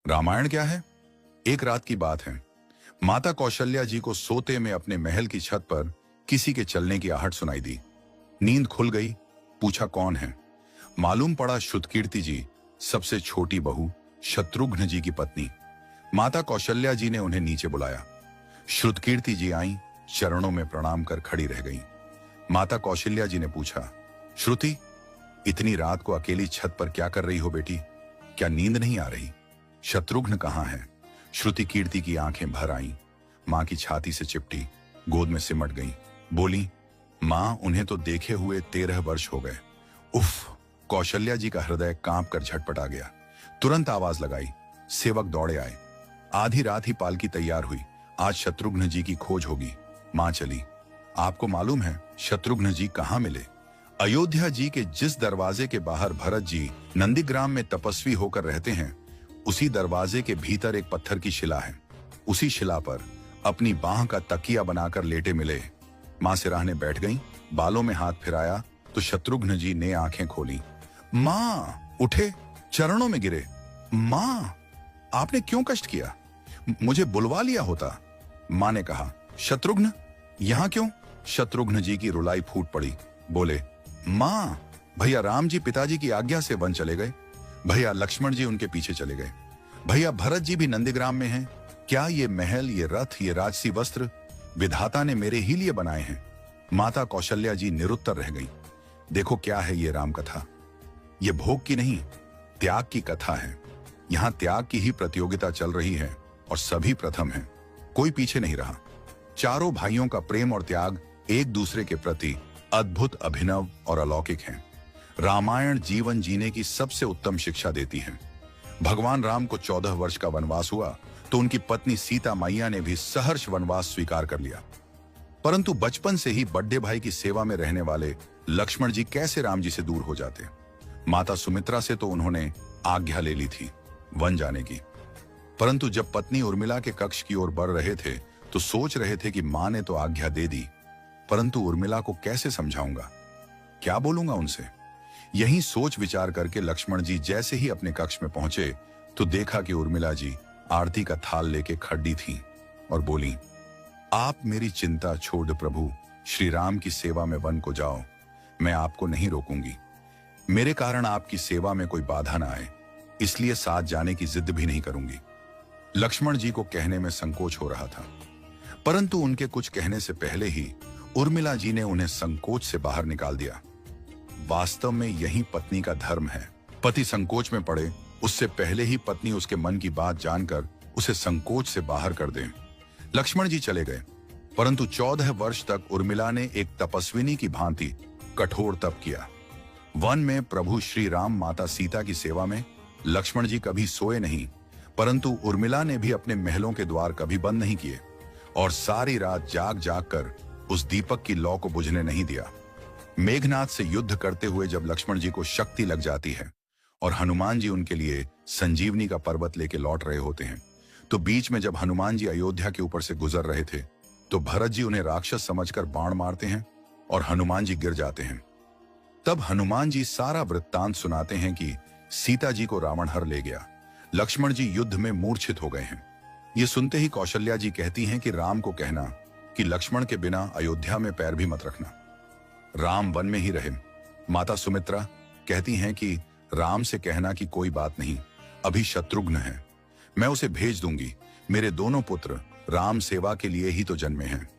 रामायण क्या है? एक रात की बात है। माता कौशल्या जी को सोते में अपने महल की छत पर किसी के चलने की आहट सुनाई दी। नींद खुल गई। पूछा कौन है? मालूम पड़ा श्रुतकीर्ति जी, सबसे छोटी बहू, शत्रुघ्न जी की पत्नी। माता कौशल्या जी ने उन्हें नीचे बुलाया। श्रुतकीर्ति जी आईं, चरणों में प्रणाम कर खड़ी रह गईं। माता कौशल्या जी ने पूछा, श्रुति, इतनी रात को अकेली छत पर क्या कर रही हो बेटी? क्या नींद नहीं आ रही? शत्रुघ्न कहाँ है? श्रुति कीर्ति की आंखें भर आईं, मां की छाती से चिपटी, गोद में सिमट गईं। बोली, मां, उन्हें तो देखे हुए 13 वर्ष हो गए। उफ! कौशल्या जी का हृदय कांप कर झटपटा गया। तुरंत आवाज लगाई। सेवक दौड़े आए। आधी रात ही पालकी तैयार हुई। आज शत्रुघ्न जी की खोज होगी। मां चली। आपको मालूम है शत्रुघ्न जी कहाँ मिले? अयोध्या जी के जिस दरवाजे के बाहर भरत जी नंदीग्राम में तपस्वी होकर रहते हैं, उसी दरवाजे के भीतर एक पत्थर की शिला है। उसी शिला पर अपनी बाह का तकिया बनाकर लेटे मिले। मां सिराहने बैठ गईं, बालों में हाथ फिराया तो शत्रुघ्न जी ने आंखें खोली। मां! उठे, चरणों में गिरे। मां, आपने क्यों कष्ट किया? मुझे बुलवा लिया होता। मां ने कहा, शत्रुघ्न यहां क्यों? शत्रुघ्न जी की रुलाई फूट पड़ी। बोले, मां, भैया राम जी पिताजी की आज्ञा से वन चले गए। भैया लक्ष्मण जी उनके पीछे चले गए। भैया भरत जी भी नंदीग्राम में हैं। क्या ये महल, ये रथ, ये राजसी वस्त्र विधाता ने मेरे ही लिए बनाए हैं? माता कौशल्या जी निरुत्तर रह गई। देखो क्या है ये राम कथा। ये भोग की नहीं, त्याग की कथा है। यहां त्याग की ही प्रतियोगिता चल रही है और सभी प्रथम हैं। कोई पीछे नहीं रहा। चारों भाइयों का प्रेम और त्याग एक दूसरे के प्रति अद्भुत, अभिनव और अलौकिक है। रामायण जीवन जीने की सबसे उत्तम शिक्षा देती है। भगवान राम को 14 वर्ष का वनवास हुआ तो उनकी पत्नी सीता मैया ने भी सहर्ष वनवास स्वीकार कर लिया। परंतु बचपन से ही बड़े भाई की सेवा में रहने वाले लक्ष्मण जी कैसे राम जी से दूर हो जाते? माता सुमित्रा से तो उन्होंने आज्ञा ले ली थी वन जाने की। परंतु जब पत्नी उर्मिला के कक्ष की ओर बढ़ रहे थे तो सोच रहे थे कि मां ने तो आज्ञा दे दी, परंतु उर्मिला को कैसे समझाऊंगा, क्या बोलूंगा उनसे? यही सोच विचार करके लक्ष्मण जी जैसे ही अपने कक्ष में पहुंचे तो देखा कि उर्मिला जी आरती का थाल लेके खड़ी थीं और बोली, आप मेरी चिंता छोड़ प्रभु श्री राम की सेवा में वन को जाओ। मैं आपको नहीं रोकूंगी। मेरे कारण आपकी सेवा में कोई बाधा ना आए, इसलिए साथ जाने की जिद भी नहीं करूंगी। लक्ष्मण जी को कहने में संकोच हो रहा था, परंतु उनके कुछ कहने से पहले ही उर्मिला जी ने उन्हें संकोच से बाहर निकाल दिया। वास्तव में यही पत्नी का धर्म है। पति संकोच में पड़े उससे पहले ही पत्नी उसके मन की बात जानकर उसे संकोच से बाहर कर दे। लक्ष्मण जी चले गए, परंतु 14 वर्ष तक उर्मिला ने एक तपस्विनी की भांति कठोर तप किया। वन में प्रभु श्री राम माता सीता की सेवा में लक्ष्मण जी कभी सोए नहीं, परंतु उर्मिला ने भी अपने महलों के द्वार कभी बंद नहीं किए और सारी रात जाग जाग कर उस दीपक की लौ को बुझने नहीं दिया। मेघनाथ से युद्ध करते हुए जब लक्ष्मण जी को शक्ति लग जाती है और हनुमान जी उनके लिए संजीवनी का पर्वत लेके लौट रहे होते हैं, तो बीच में जब हनुमान जी अयोध्या के ऊपर से गुजर रहे थे तो भरत जी उन्हें राक्षस समझकर बाण मारते हैं और हनुमान जी गिर जाते हैं। तब हनुमान जी सारा वृत्तांत सुनाते हैं कि सीता जी को रावण हर ले गया, लक्ष्मण जी युद्ध में मूर्छित हो गए हैं। ये सुनते ही कौशल्या जी कहती हैं कि राम को कहना कि लक्ष्मण के बिना अयोध्या में पैर भी मत रखना, राम वन में ही रहे। माता सुमित्रा कहती हैं कि राम से कहना कि कोई बात नहीं, अभी शत्रुघ्न है, मैं उसे भेज दूंगी। मेरे दोनों पुत्र राम सेवा के लिए ही तो जन्मे हैं।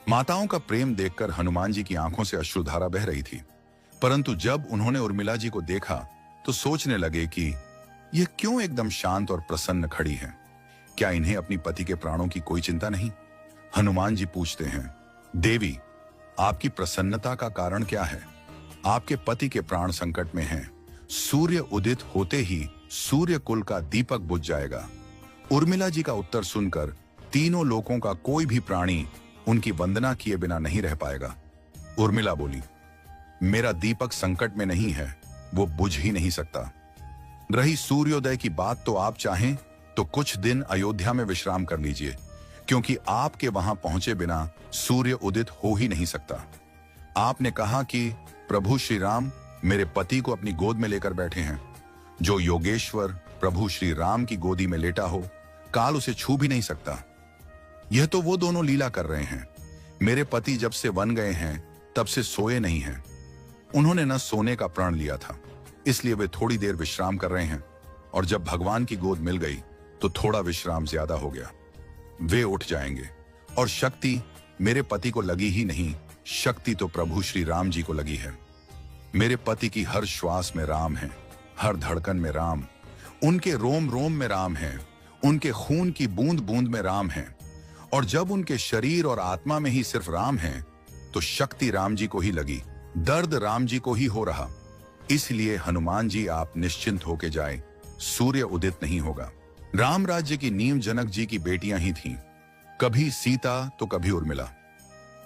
माताओं का प्रेम देखकर हनुमान जी की आंखों से अश्रुधारा बह रही थी, परंतु जब उन्होंने उर्मिला जी को देखा तो सोचने लगे कि यह क्यों एकदम शांत और प्रसन्न खड़ी है। क्या इन्हें अपनी पति के प्राणों की कोई चिंता नहीं? हनुमान जी पूछते हैं, देवी, आपकी प्रसन्नता का कारण क्या है? आपके पति के प्राण संकट में हैं। सूर्य उदित होते ही सूर्य कुल का दीपक बुझ जाएगा। उर्मिला जी का उत्तर सुनकर तीनों लोकों का कोई भी प्राणी उनकी वंदना किए बिना नहीं रह पाएगा। उर्मिला बोली, मेरा दीपक संकट में नहीं है, वो बुझ ही नहीं सकता। रही सूर्योदय की बात, तो आप चाहें तो कुछ दिन अयोध्या में विश्राम कर लीजिए, क्योंकि आपके वहां पहुंचे बिना सूर्य उदित हो ही नहीं सकता। आपने कहा कि प्रभु श्री राम मेरे पति को अपनी गोद में लेकर बैठे हैं। जो योगेश्वर प्रभु श्री राम की गोदी में लेटा हो, काल उसे छू भी नहीं सकता। यह तो वो दोनों लीला कर रहे हैं। मेरे पति जब से वन गए हैं तब से सोए नहीं हैं। उन्होंने न सोने का प्रण लिया था, इसलिए वे थोड़ी देर विश्राम कर रहे हैं, और जब भगवान की गोद मिल गई तो थोड़ा विश्राम ज्यादा हो गया। वे उठ जाएंगे। और शक्ति मेरे पति को लगी ही नहीं, शक्ति तो प्रभु श्री राम जी को लगी है। मेरे पति की हर श्वास में राम है, हर धड़कन में राम, उनके रोम रोम में राम है, उनके खून की बूंद बूंद में राम है। और जब उनके शरीर और आत्मा में ही सिर्फ राम है तो शक्ति राम जी को ही लगी, दर्द राम जी को ही हो रहा। इसलिए हनुमान जी आप निश्चिंत होके जाए, सूर्य उदित नहीं होगा। राम राज्य की नींव जनक जी की बेटियां ही थीं, कभी सीता तो कभी उर्मिला।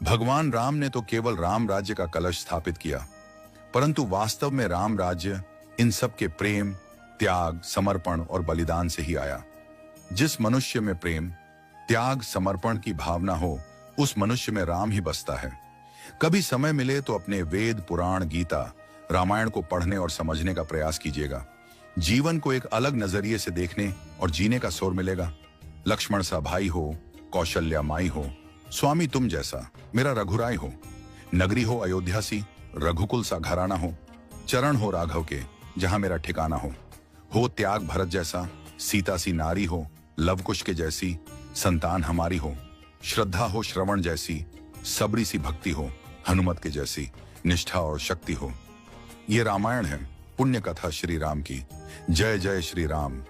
भगवान राम ने तो केवल राम राज्य का कलश स्थापित किया, परंतु वास्तव में राम राज्य इन सब के प्रेम, त्याग, समर्पण और बलिदान से ही आया। जिस मनुष्य में प्रेम, त्याग, समर्पण की भावना हो, उस मनुष्य में राम ही बसता है। कभी समय मिले तो अपने वेद, पुराण, गीता, रामायण को पढ़ने और समझने का प्रयास कीजिएगा। जीवन को एक अलग नजरिए से देखने और जीने का सोर मिलेगा। लक्ष्मण सा भाई हो, कौशल्या माई हो, स्वामी तुम जैसा मेरा रघुराय हो, नगरी हो अयोध्या सी, रघुकुल सा घराना हो, चरण हो राघव के जहां मेरा ठिकाना हो त्याग भरत जैसा, सीता सी नारी हो, लवकुश के जैसी संतान हमारी हो, श्रद्धा हो श्रवण जैसी, सबरी सी भक्ति हो, हनुमत के जैसी निष्ठा और शक्ति हो। ये रामायण है, पुण्य कथा श्री राम की। जय जय श्री राम।